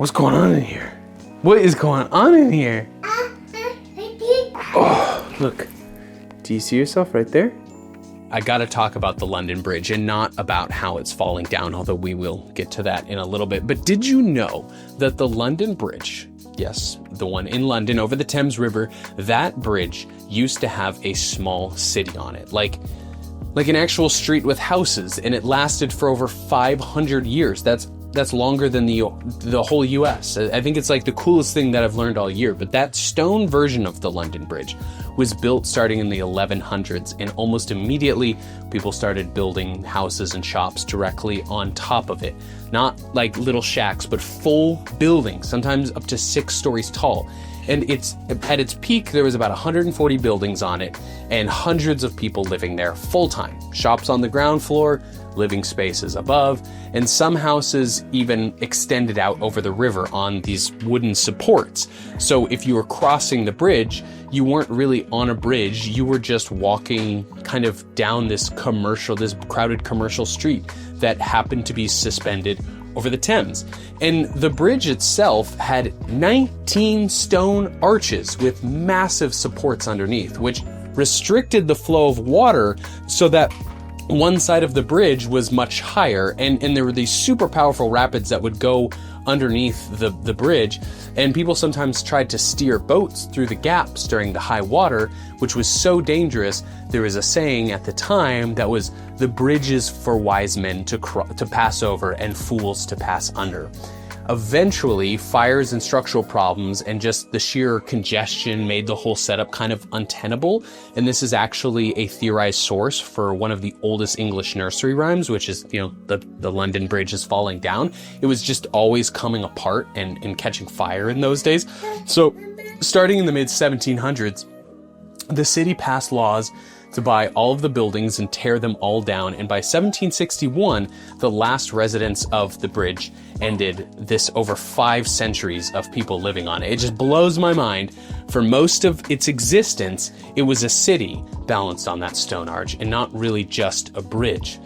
What's going on in here? What is going on in here? Oh, look. Do you see yourself right there? I gotta talk about the London Bridge and not about how it's falling down, although we will get to that in a little bit. But did you know that the London Bridge, yes, the one in London over the Thames River, that bridge used to have a small city on it, like an actual street with houses, and it lasted for over 500 years. That's longer than the whole US. I think it's like the coolest thing that I've learned all year. But that stone version of the London Bridge was built starting in the 1100s, and almost immediately people started building houses and shops directly on top of it. Not like little shacks, but full buildings, sometimes up to 6 stories tall. And at its peak, there was about 140 buildings on it and hundreds of people living there full-time. Shops on the ground floor, living spaces above, and some houses even extended out over the river on these wooden supports. So if you were crossing the bridge, you weren't really on a bridge, you were just walking kind of down this crowded commercial street that happened to be suspended over the Thames. And the bridge itself had 19 stone arches with massive supports underneath, which restricted the flow of water so that one side of the bridge was much higher, and there were these super powerful rapids that would go underneath the bridge, and people sometimes tried to steer boats through the gaps during the high water, which was so dangerous. There was a saying at the time that was, "The bridge is for wise men to pass over and fools to pass under." Eventually, fires and structural problems and just the sheer congestion made the whole setup kind of untenable. And this is actually a theorized source for one of the oldest English nursery rhymes, which is, the London Bridge is falling down. It was just always coming apart and catching fire in those days. So starting in the mid-1700s, the city passed laws to buy all of the buildings and tear them all down. And by 1761, the last residents of the bridge ended this over 5 centuries of people living on it. It just blows my mind. For most of its existence, it was a city balanced on that stone arch and not really just a bridge.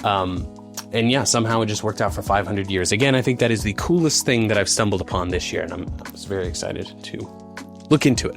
And yeah, somehow it just worked out for 500 years. Again, I think that is the coolest thing that I've stumbled upon this year, and I'm very excited to look into it.